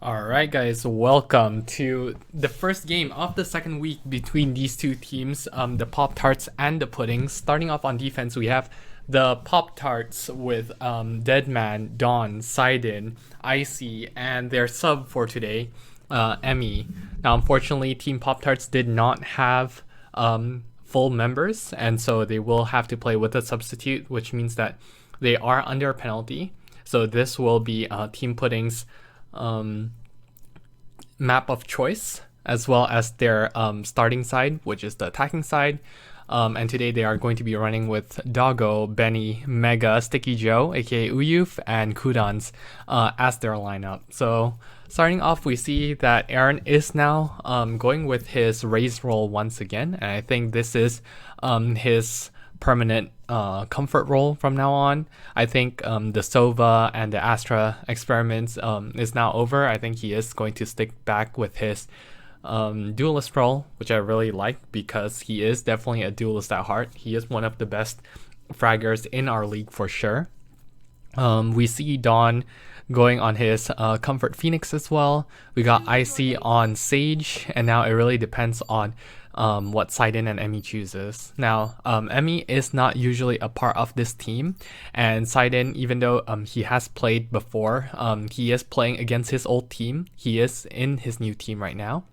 Alright guys, welcome to the first game of the second week between these two teams, the Poptarts and the Puddings. Starting off on defense, we have the Poptarts with Deadman, Dawn, Sidon, Icy, and their sub for today, Emmy. Now unfortunately, Team Poptarts did not have full members, and so they will have to play with a substitute, which means that they are under a penalty. So this will be Team Pudding's map of choice, as well as their starting side, which is the attacking side. And today they are going to be running with Doggo, Benny, Mega, Sticky Joe, aka Uyuf, and Kudans as their lineup. So starting off, we see that Aaron is now going with his raise role once again, and I think this is his permanent comfort role from now on. I think the Sova and the Astra experiments is now over. I think he is going to stick back with his duelist role, which I really like because he is definitely a duelist at heart. He is one of the best fraggers in our league for sure. We see Dawn going on his Comfort Phoenix as well. We got Icy on Sage, and now it really depends on what Sidon and Emmy chooses. Now, Emmy is not usually a part of this team, and Sidon, even though he has played before, he is playing against his old team. He is in his new team right now.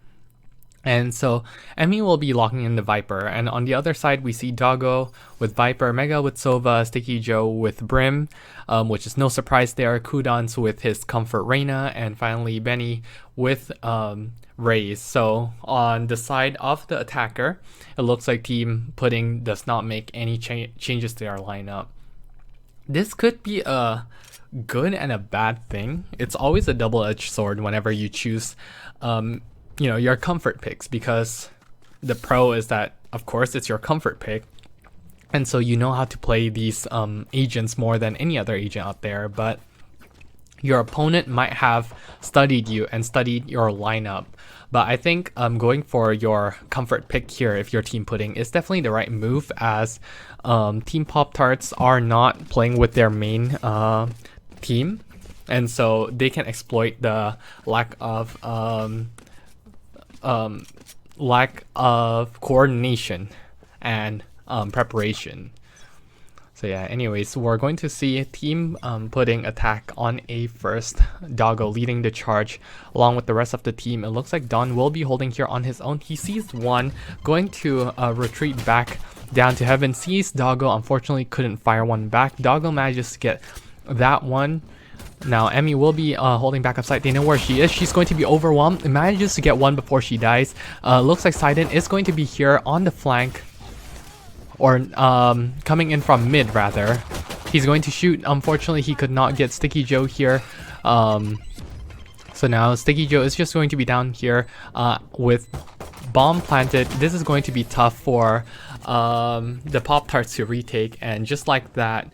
And so Emmy will be locking in the Viper, and on the other side we see Doggo with Viper, Mega with Sova, Sticky Joe with Brim, which is no surprise there, Kudans with his Comfort Reina, and finally Benny with Raze. So on the side of the attacker, it looks like Team Pudding does not make any changes to their lineup. This could be a good and a bad thing. It's always a double-edged sword whenever you choose your comfort picks, because the pro is that, of course, it's your comfort pick, and so you know how to play these agents more than any other agent out there, but your opponent might have studied you and studied your lineup. But I think going for your comfort pick here, if you're Team Pudding, is definitely the right move, as Team Poptarts are not playing with their main team, and so they can exploit the lack of coordination and preparation. So yeah, anyways, we're going to see Team Pudding attack on A first. Doggo leading the charge along with the rest of the team. It looks like Don will be holding here on his own. He sees one, going to retreat back down to heaven. Sees Doggo, unfortunately couldn't fire one back. Doggo manages to get that one. Now Emmy will be holding back up side. They know where she is. She's going to be overwhelmed. Manages to get one before she dies. Looks like Sidon is going to be here on the flank, or coming in from mid rather. He's going to shoot. Unfortunately, he could not get Sticky Joe here. So now Sticky Joe is just going to be down here with bomb planted. This is going to be tough for the Poptarts to retake, and just like that,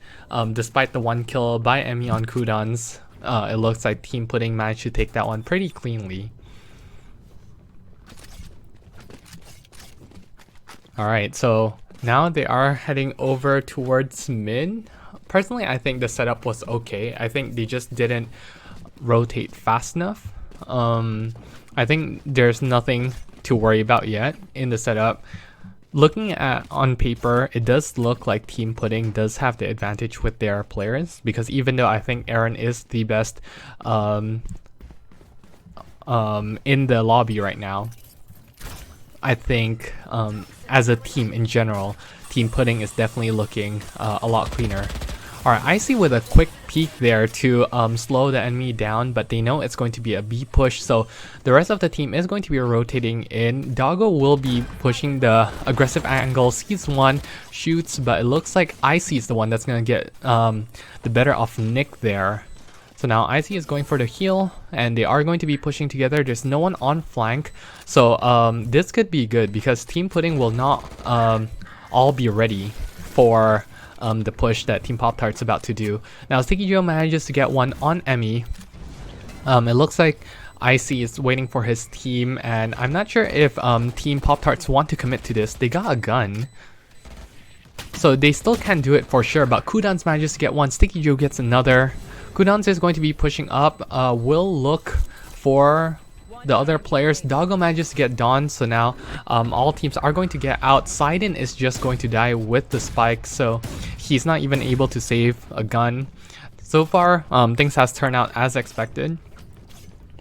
despite the one kill by Emmy on Kudans, it looks like Team Pudding managed to take that one pretty cleanly. Alright, so now they are heading over towards mid. Personally, I think the setup was okay. I think they just didn't rotate fast enough. I think there's nothing to worry about yet in the setup. Looking at on paper, it does look like Team Pudding does have the advantage with their players, because even though I think Aaron is the best in the lobby right now, I think as a team in general, Team Pudding is definitely looking a lot cleaner. Alright, Icy with a quick peek there to slow the enemy down, but they know it's going to be a B push, so the rest of the team is going to be rotating in. Doggo will be pushing the aggressive angle, sees one, shoots, but it looks like Icy is the one that's going to get the better of Nick there. So now Icy is going for the heal, and they are going to be pushing together. There's no one on flank, so this could be good, because Team Pudding will not all be ready for the push that Team Poptarts about to do. Now Sticky Joe manages to get one on Emmy. It looks like Icy is waiting for his team, and I'm not sure if Team Poptarts want to commit to this. They got a gun, so they still can do it for sure, but Kudans manages to get one. Sticky Joe gets another. Kudans is going to be pushing up. Will look for the other players, Doggo manages to get Dawn, so now all teams are going to get out. Sidon is just going to die with the spike, so he's not even able to save a gun. So far, things has turned out as expected,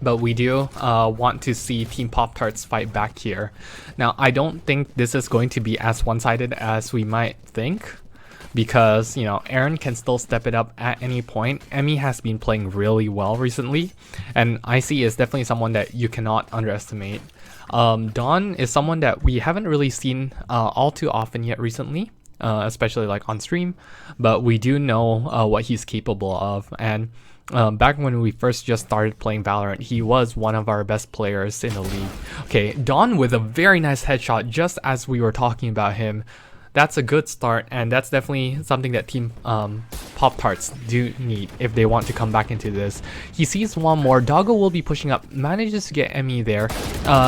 but we do want to see Team Poptarts fight back here. Now, I don't think this is going to be as one-sided as we might think, because, you know, Aaron can still step it up at any point. Emmy has been playing really well recently, and Icy is definitely someone that you cannot underestimate. Dawn is someone that we haven't really seen all too often yet recently, especially like on stream, but we do know what he's capable of. And back when we first just started playing Valorant, he was one of our best players in the league. Okay, Dawn with a very nice headshot just as we were talking about him. That's a good start, and that's definitely something that Team Poptarts do need if they want to come back into this. He sees one more, Doggo will be pushing up, manages to get Emmy there,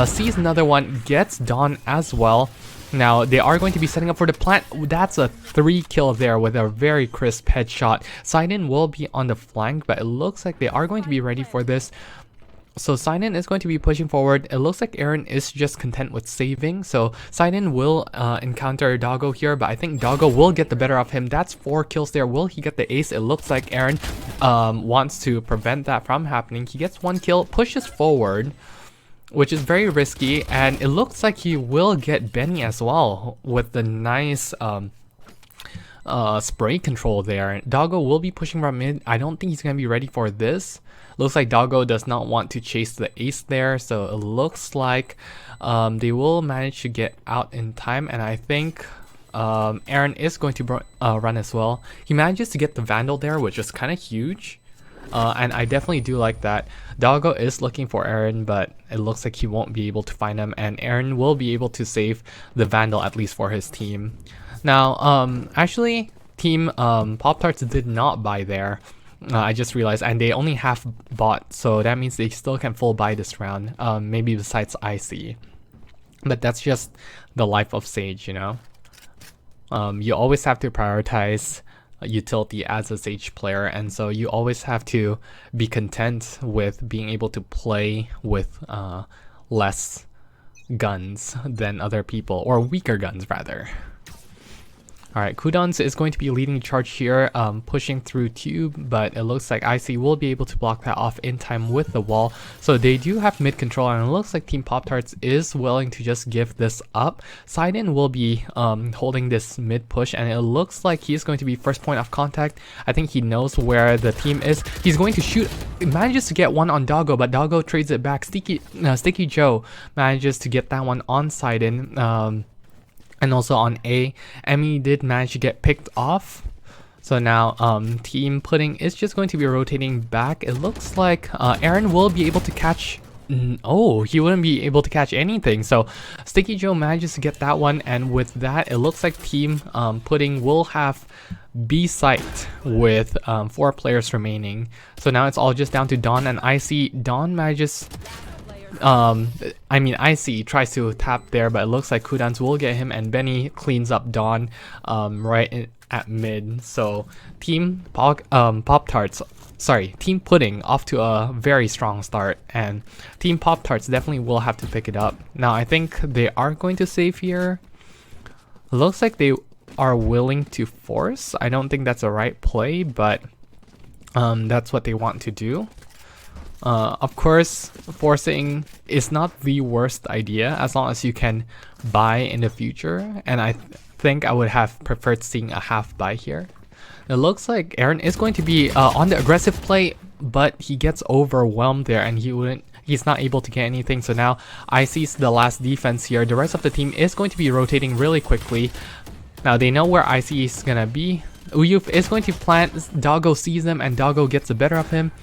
sees another one, gets Dawn as well. Now they are going to be setting up for the plant. That's a 3 kill there with a very crisp headshot. Sidon will be on the flank, but it looks like they are going to be ready for this. So Sidon is going to be pushing forward. It looks like Aaron is just content with saving. So Sidon will encounter Doggo here, but I think Doggo will get the better of him. That's 4 kills there. Will he get the ace? It looks like Aaron wants to prevent that from happening. He gets 1 kill, pushes forward, which is very risky, and it looks like he will get Benny as well with the nice spray control there. Doggo will be pushing from mid. I don't think he's going to be ready for this. Looks like Doggo does not want to chase the ace there, so it looks like they will manage to get out in time, and I think Aaron is going to run as well. He manages to get the Vandal there, which is kind of huge, and I definitely do like that. Doggo is looking for Aaron, but it looks like he won't be able to find him, and Aaron will be able to save the Vandal at least for his team. Now, actually, Team Poptarts did not buy there. I just realized, and they only half bought, so that means they still can full buy this round, maybe besides Icy. But that's just the life of Sage, you know? You always have to prioritize utility as a Sage player, and so you always have to be content with being able to play with less guns than other people, or weaker guns rather. Alright, Kudons is going to be leading the charge here, pushing through Tube, but it looks like Icy will be able to block that off in time with the wall. So they do have mid control, and it looks like Team Poptarts is willing to just give this up. Sidon will be holding this mid push, and it looks like he's going to be first point of contact. I think he knows where the team is. He's going to shoot, manages to get one on Doggo, but Doggo trades it back. Sticky Joe manages to get that one on Sidon. And also on A, Emmy did manage to get picked off. So now Team Pudding is just going to be rotating back. It looks like Aaron will be able to catch... Oh, he wouldn't be able to catch anything. So Sticky Joe manages to get that one, and with that, it looks like Team Pudding will have B site with 4 players remaining. So now it's all just down to Dawn and Icy. Dawn manages... Icy tries to tap there, but it looks like Kudans will get him, and Benny cleans up Dawn at mid. So Team Poptarts, sorry, Team Pudding off to a very strong start, and Team Poptarts definitely will have to pick it up. Now I think they are going to save here. Looks like they are willing to force. I don't think that's a right play, but that's what they want to do. Of course, forcing is not the worst idea as long as you can buy in the future, and I think I would have preferred seeing a half buy here. It looks like Aaron is going to be on the aggressive play, but he gets overwhelmed there, and he's not able to get anything. So now Icy's the last defense here. The rest of the team is going to be rotating really quickly. Now they know where Icy is gonna be. Uyuf is going to plant. Doggo sees him, and Doggo gets the better of him.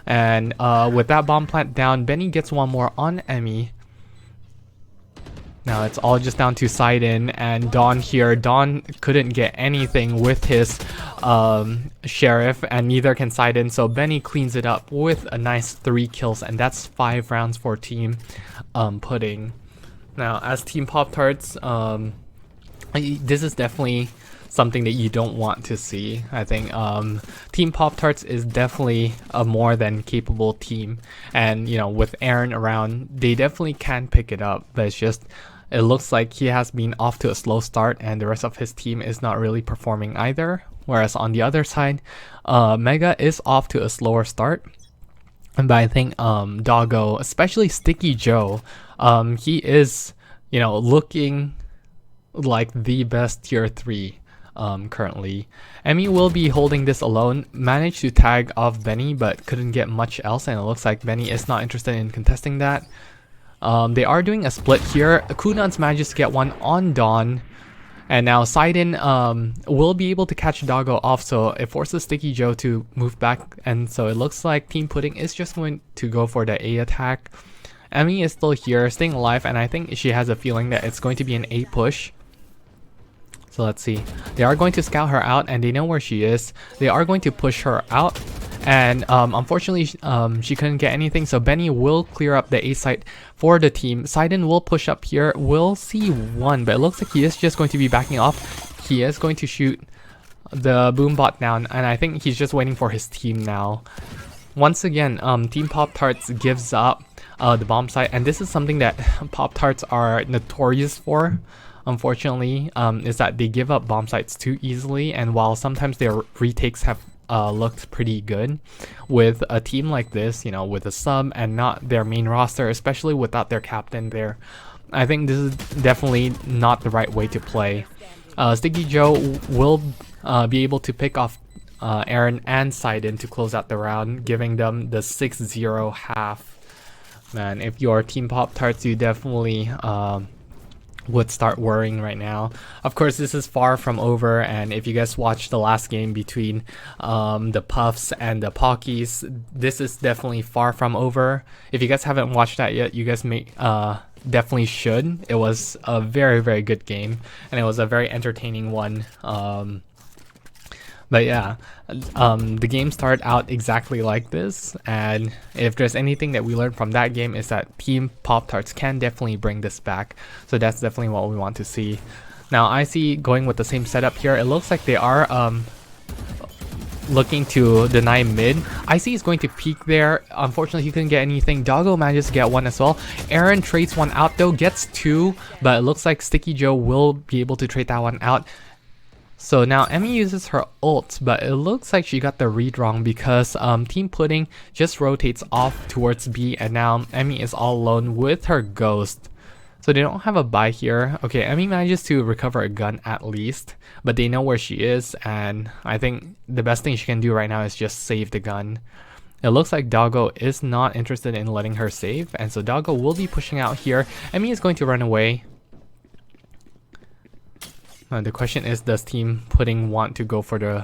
And with that bomb plant down, Benny gets one more on Emmy. Now it's all just down to Sidon and Dawn here. Dawn couldn't get anything with his Sheriff, and neither can Sidon. So Benny cleans it up with a nice 3 kills, and that's 5 rounds for Team Pudding. Now as Team Poptarts, this is definitely something that you don't want to see. I think Team Poptarts is definitely a more than capable team, and you know, with Aaron around, they definitely can pick it up. But it's just, it looks like he has been off to a slow start, and the rest of his team is not really performing either. Whereas on the other side, Mega is off to a slower start. But I think Doggo, especially Sticky Joe, he is, you know, looking like the best tier 3 currently. Emmy will be holding this alone, managed to tag off Benny but couldn't get much else, and it looks like Benny is not interested in contesting that. They are doing a split here. Kunans manages to get one on Dawn, and now Sidon will be able to catch Doggo off, so it forces Sticky Joe to move back, and so it looks like Team Pudding is just going to go for the A attack. Emmy is still here, staying alive, and I think she has a feeling that it's going to be an A push. So let's see. They are going to scout her out, and they know where she is. They are going to push her out, and unfortunately she couldn't get anything, so Benny will clear up the A site for the team. Sidon will push up here. We'll see one, but it looks like he is just going to be backing off. He is going to shoot the boom bot down, and I think he's just waiting for his team now. Once again, Team Poptarts gives up the bomb site, and this is something that Poptarts are notorious for, unfortunately, is that they give up bomb sites too easily. And while sometimes their retakes have looked pretty good, with a team like this, you know, with a sub and not their main roster, especially without their captain there, I think this is definitely not the right way to play. Sticky Joe will be able to pick off Aaron and Sidon to close out the round, giving them the 6-0 half. Man, if you're Team Poptarts, you definitely would start worrying right now. Of course, this is far from over, and if you guys watched the last game between the Puffs and the Pockies, this is definitely far from over. If you guys haven't watched that yet, you guys may definitely should. It was a very, very good game, and it was a very entertaining one. But yeah, the game started out exactly like this, and if there's anything that we learned from that game is that Team Poptarts can definitely bring this back. So that's definitely what we want to see. Now I see going with the same setup here. It looks like they are looking to deny mid. Icy is going to peek there. Unfortunately, he couldn't get anything. Doggo manages to get one as well. Aaron trades one out though, gets two, but it looks like Sticky Joe will be able to trade that one out. So now Emmy uses her ult, but it looks like she got the read wrong because Team Pudding just rotates off towards B, and now Emmy is all alone with her ghost. So they don't have a buy here. Okay, Emmy manages to recover a gun at least, but they know where she is, and I think the best thing she can do right now is just save the gun. It looks like Doggo is not interested in letting her save, and so Doggo will be pushing out here. Emmy is going to run away. The question is, does Team Pudding want to go for the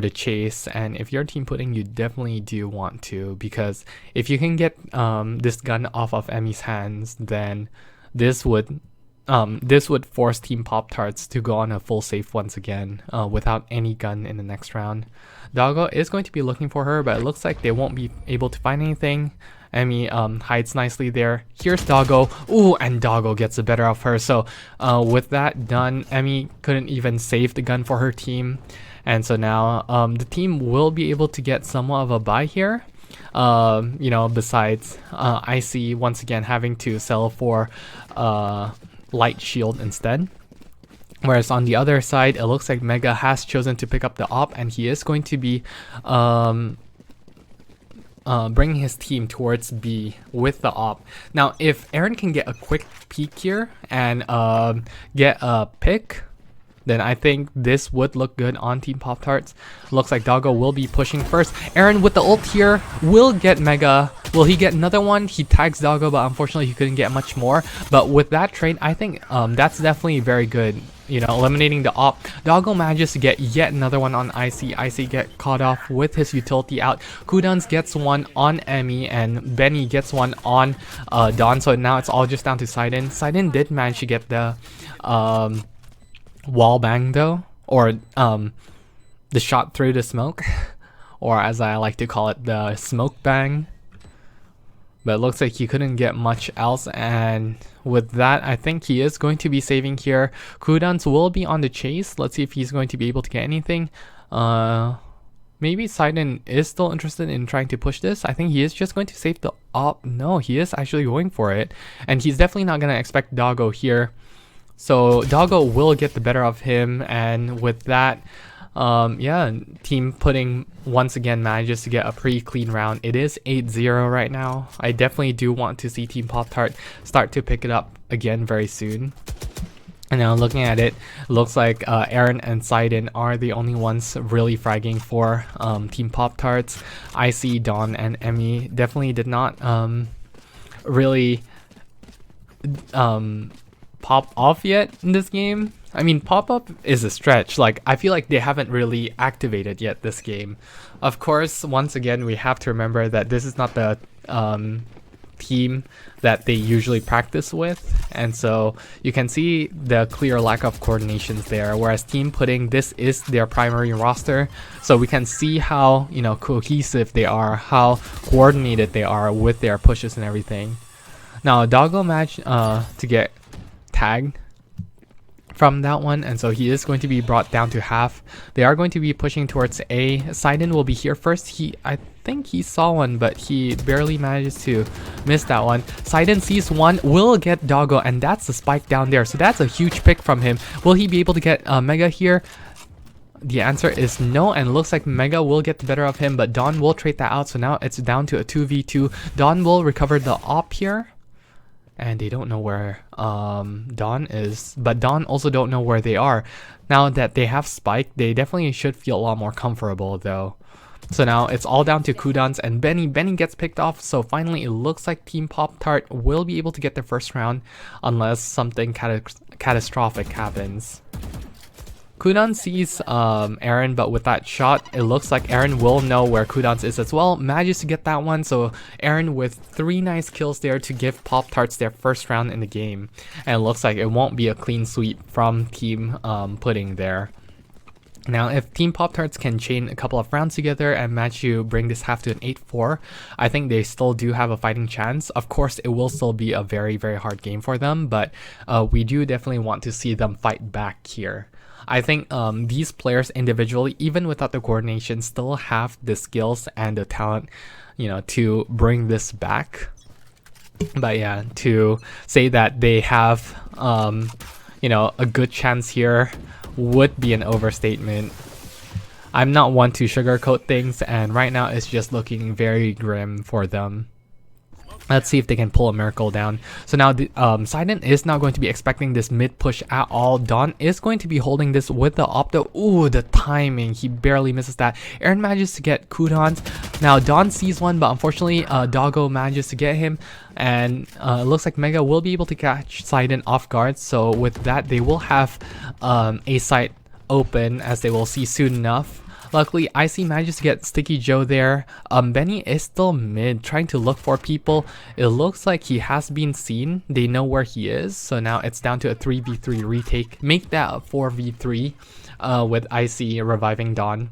chase? And if you're Team Pudding, you definitely do want to, because if you can get this gun off of Emmy's hands, then this would force Team Poptarts to go on a full save once again without any gun in the next round. Doggo is going to be looking for her, but it looks like they won't be able to find anything. Emmy hides nicely there. Here's Doggo. Ooh, and Doggo gets the better of her. So with that done, Emmy couldn't even save the gun for her team. And so now the team will be able to get somewhat of a buy here. You know, besides Icy once again having to sell for Light Shield instead. Whereas on the other side, it looks like Mega has chosen to pick up the op, and he is going to be bringing his team towards B with the op. Now, if Aaron can get a quick peek here and get a pick, then I think this would look good on Team Poptarts. Looks like Doggo will be pushing first. Aaron with the ult here will get Mega. Will he get another one? He tags Doggo, but unfortunately he couldn't get much more. But with that trade, I think that's definitely very good. You know, eliminating the op. Doggo manages to get yet another one on Icy. Icy get caught off with his utility out. Kudans gets one on Emmy, and Benny gets one on Dawn. So now it's all just down to Sidon. Sidon did manage to get the wall bang though, or the shot through the smoke, or as I like to call it, the smoke bang. but it looks like he couldn't get much else, and with that, I think he is going to be saving here. Kurowasun will be on the chase. Let's see if he's going to be able to get anything. Maybe Sidon is still interested in trying to push this. I think he is just going to save the op. No, he is actually going for it, and he's definitely not going to expect Doggo here. So Doggo will get the better of him, and with that, yeah, Team Pudding once again manages to get a pretty clean round. It is 8-0 right now. I definitely do want to see Team Poptart start to pick it up again very soon. And now looking at it, looks like Aaron and Sidon are the only ones really fragging for Team Poptarts. Icy, Dawn, and Emmy definitely did not really pop off yet in this game. I mean, pop up is a stretch. Like, I feel like they haven't really activated yet this game. Of course, once again, we have to remember that this is not the team that they usually practice with, and so you can see the clear lack of coordinations there, whereas Team Pudding, this is their primary roster, so we can see how, you know, cohesive they are, how coordinated they are with their pushes and everything. Now Doggo managed to get tagged from that one, and so he is going to be brought down to half. They are going to be pushing towards A. Sidon will be here first. I think he saw one, but he barely manages to miss that one. Sidon sees one, will get Doggo, and that's the spike down there. So that's a huge pick from him. Will he be able to get Mega here? The answer is no, and looks like Mega will get the better of him, but Dawn will trade that out. So now it's down to a 2v2. Dawn will recover the op here. And they don't know where Dawn is, but Dawn also don't know where they are. Now that they have Spike, they definitely should feel a lot more comfortable though. So now it's all down to Kurowasun and Benny. Benny gets picked off, so finally it looks like Team Poptart will be able to get their first round unless something catastrophic happens. Kurowasun sees Aaron, but with that shot, it looks like Aaron will know where Kurowasun is as well. Manages to get that one, so Aaron with 3 nice kills there to give Poptarts their first round in the game. And it looks like it won't be a clean sweep from Team Pudding there. Now, if Team Poptarts can chain a couple of rounds together and manage to bring this half to an 8-4, I think they still do have a fighting chance. Of course, it will still be a very, very hard game for them, but we do definitely want to see them fight back here. I think these players individually, even without the coordination, still have the skills and the talent, you know, to bring this back. But yeah, to say that they have, you know, a good chance here would be an overstatement. I'm not one to sugarcoat things, and right now it's just looking very grim for them. Let's see if they can pull a miracle down. So now Sidon is not going to be expecting this mid push at all. Dawn is going to be holding this with the opto. Ooh, the timing. He barely misses that. Aaron manages to get Kurowasun. Now Dawn sees one, but unfortunately Doggo manages to get him. And it looks like Mega will be able to catch Sidon off guard. So with that, they will have a site open, as they will see soon enough. Luckily, Icy manages to get Sticky Joe there. Benny is still mid, trying to look for people. It looks like he has been seen. They know where he is. So now it's down to a 3v3 retake. Make that a 4v3 with Icy reviving Dawn.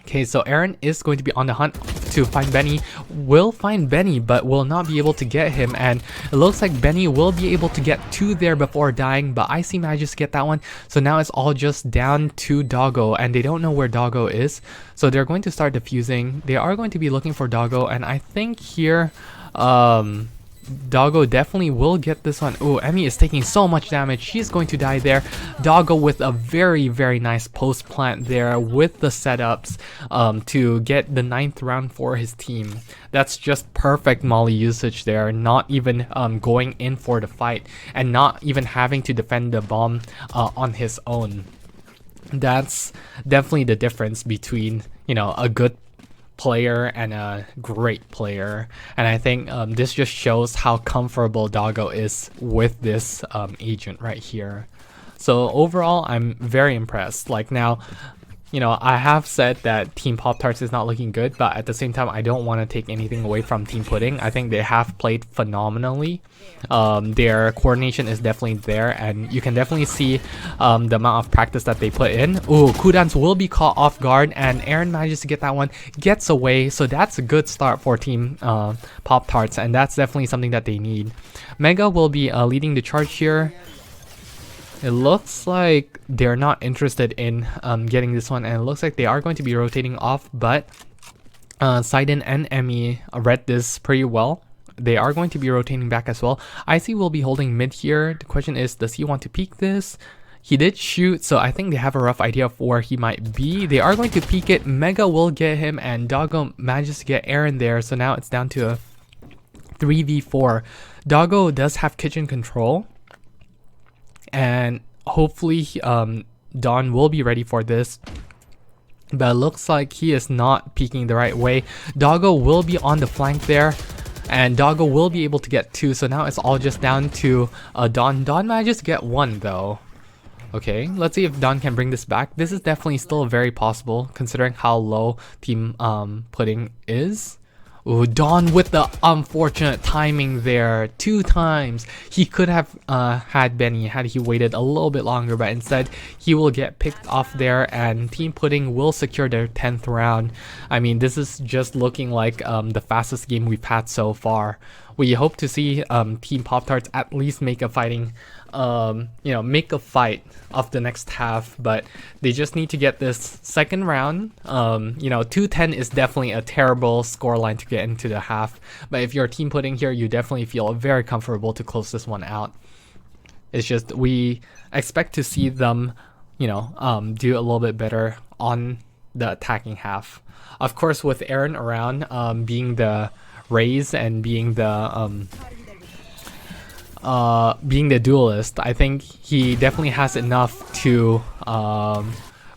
Okay, so Aaron is going to be on the hunt to find Benny. Will find Benny, but will not be able to get him. And it looks like Benny will be able to get 2 there before dying, but Icy manages to get that one. So now it's all just down to Doggo, and they don't know where Doggo is. So they're going to start defusing. They are going to be looking for Doggo, and I think here, Doggo definitely will get this one. Oh, Emmy is taking so much damage. She's going to die there. Doggo with a very, very nice post plant there with the setups to get the 9th round for his team. That's just perfect molly usage there. Not even going in for the fight and not even having to defend the bomb on his own. That's definitely the difference between, you know, a good player and a great player, and I think this just shows how comfortable Doggo is with this agent right here. So overall, I'm very impressed. Like now, I have said that Team Poptarts is not looking good, but at the same time, I don't want to take anything away from Team Pudding. I think they have played phenomenally. Their coordination is definitely there, and you can definitely see the amount of practice that they put in. Ooh, Kudans will be caught off guard, and Aaron manages to get that one, gets away, so that's a good start for Team Poptarts, and that's definitely something that they need. Mega will be leading the charge here. It looks like they're not interested in getting this one, and it looks like they are going to be rotating off, but Sidon and Emmy read this pretty well. They are going to be rotating back as well. Icy will be holding mid here. The question is, does he want to peek this? He did shoot, so I think they have a rough idea of where he might be. They are going to peek it. Mega will get him, and Doggo manages to get Aaron there, so now it's down to a 3v4. Doggo does have kitchen control, and hopefully Don will be ready for this, but it looks like he is not peeking the right way. Doggo will be on the flank there, and Doggo will be able to get 2, so now it's all just down to Don. Don manages to get 1 though. Okay, let's see if Don can bring this back. This is definitely still very possible considering how low Team Pudding is. Ooh, Don with the unfortunate timing there. 2 times. He could have had Benny had he waited a little bit longer, but instead he will get picked off there, and Team Pudding will secure their 10th round. I mean, this is just looking like the fastest game we've had so far. We hope to see Team Poptarts at least make a fighting, make a fight of the next half, but they just need to get this second round. 2-10 is definitely a terrible scoreline to get into the half, but if you're Team Pudding here, you definitely feel very comfortable to close this one out. It's just we expect to see them, do a little bit better on the attacking half. Of course, with Aaron around, being the Raze and being the duelist, I think he definitely has enough to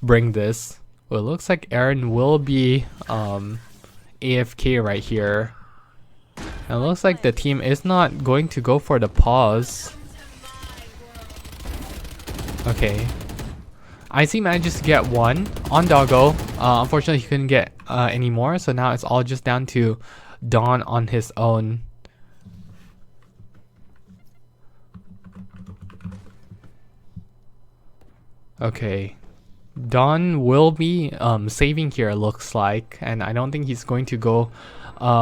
bring this. Well, it looks like Aaron will be AFK right here. And it looks like the team is not going to go for the pause. Okay. Icy manages to get 1 on Doggo. Unfortunately, he couldn't get any more, so now it's all just down to Don on his own. Okay, Don will be saving here, it looks like, and I don't think he's going to go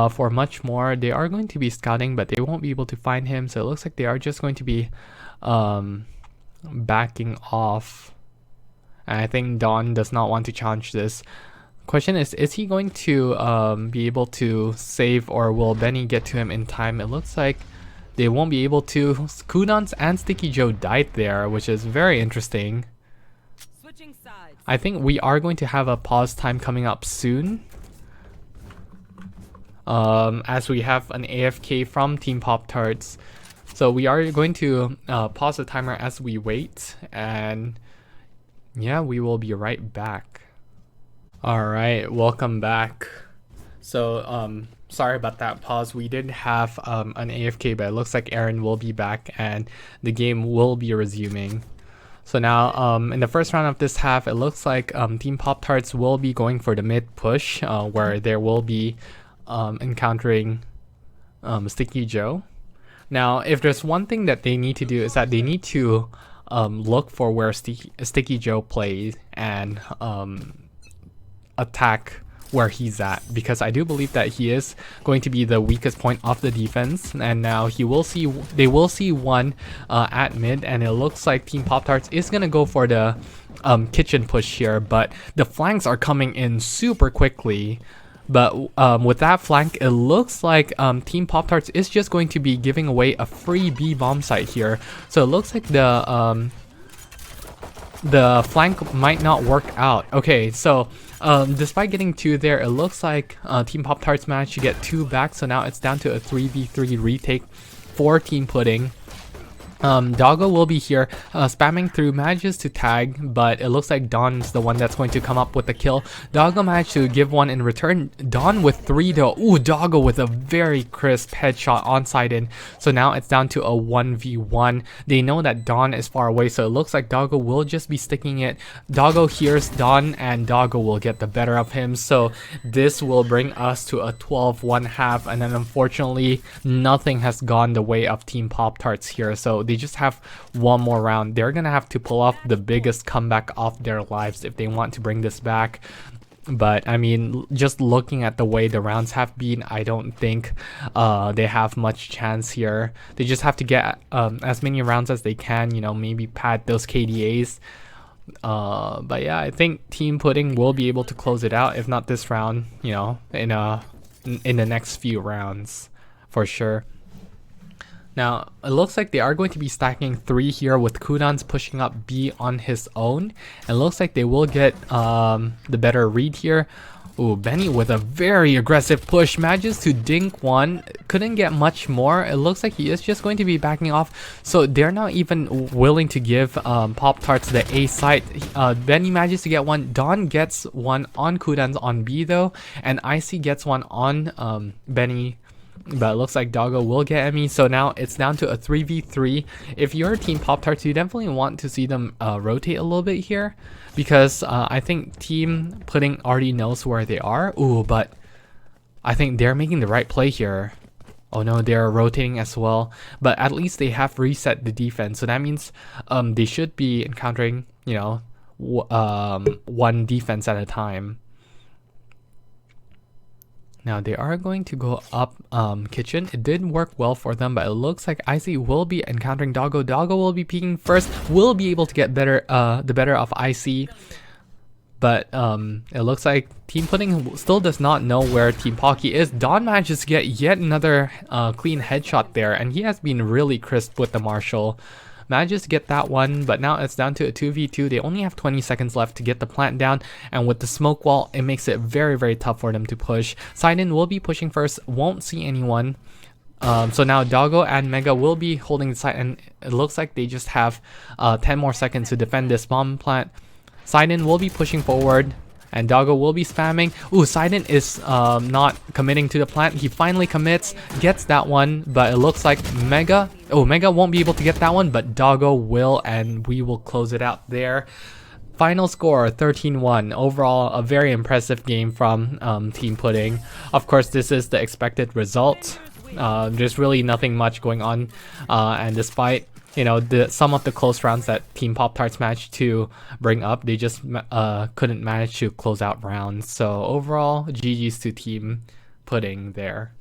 for much more. They are going to be scouting, but they won't be able to find him, so it looks like they are just going to be backing off. And I think Don does not want to challenge this. Question is he going to be able to save, or will Benny get to him in time? It looks like they won't be able to. Kudans and Sticky Joe died there, which is very interesting. I think we are going to have a pause time coming up soon, as we have an AFK from Team Poptarts. So we are going to pause the timer as we wait, and yeah, we will be right back. Alright, welcome back. So, sorry about that pause. We did have an AFK, but it looks like Aaron will be back and the game will be resuming. So now, in the first round of this half, it looks like Team Poptarts will be going for the mid push, where there will be encountering Sticky Joe. Now, if there's one thing that they need to do, is that they need to look for where Sticky Joe plays and attack where he's at, because I do believe that he is going to be the weakest point of the defense. And now they will see 1 at mid, and it looks like Team Poptarts is gonna go for the kitchen push here, but the flanks are coming in super quickly. But with that flank, it looks like Team Poptarts is just going to be giving away a free B bomb site here. So it looks like the flank might not work out. Okay, so despite getting 2 there, it looks like Team Poptarts managed to get 2 back, so now it's down to a 3v3 retake for Team Pudding. Doggo will be here, spamming through, manages to tag, but it looks like Don's the one that's going to come up with the kill. Doggo managed to give one in return. Don with 3 though. Ooh, Doggo with a very crisp headshot on side in. So now it's down to a 1v1. They know that Don is far away, so it looks like Doggo will just be sticking it. Doggo hears Don, and Doggo will get the better of him. So this will bring us to a 12-1/2, and then unfortunately, nothing has gone the way of Team Poptarts here. So they just have one more round. They're gonna have to pull off the biggest comeback of their lives if they want to bring this back. But I mean, just looking at the way the rounds have been, I don't think they have much chance here. They just have to get as many rounds as they can, you know, maybe pad those KDAs. But yeah, I think Team Pudding will be able to close it out, if not this round, you know, in the next few rounds for sure. Now, it looks like they are going to be stacking 3 here with Kudans pushing up B on his own. It looks like they will get the better read here. Ooh, Benny with a very aggressive push manages to dink one. Couldn't get much more. It looks like he is just going to be backing off. So they're not even willing to give Poptarts the A site. Benny manages to get one. Don gets one on Kudans on B though. And Icy gets one on Benny. But it looks like Doggo will get me, so now it's down to a 3v3. If you're Team Poptarts, you definitely want to see them rotate a little bit here, because I think Team Pudding already knows where they are. Ooh, but I think they're making the right play here. Oh no, they're rotating as well, but at least they have reset the defense, so that means they should be encountering, you know, one defense at a time. Now they are going to go up kitchen. It did work well for them, but it looks like Icy will be encountering Doggo. Doggo will be peeking first, will be able to get the better of Icy. But it looks like Team Pudding still does not know where Team Pocky is. Don manages to get yet another clean headshot there, and he has been really crisp with the Marshall. Manages to get that one, but now it's down to a 2v2. They only have 20 seconds left to get the plant down, and with the smoke wall, it makes it very, very tough for them to push. Sidon will be pushing first, won't see anyone. So now Doggo and Mega will be holding the site, and it looks like they just have 10 more seconds to defend this bomb plant. Sidon will be pushing forward, and Doggo will be spamming. Ooh, Sidon is not committing to the plant. He finally commits, gets that one, but it looks like Mega won't be able to get that one, but Doggo will, and we will close it out there. Final score 13-1. Overall, a very impressive game from Team Pudding. Of course, this is the expected result. There's really nothing much going on, and despite, you know, some of the close rounds that Team Poptarts managed to bring up, they just couldn't manage to close out rounds. So overall, GG's to Team Pudding there.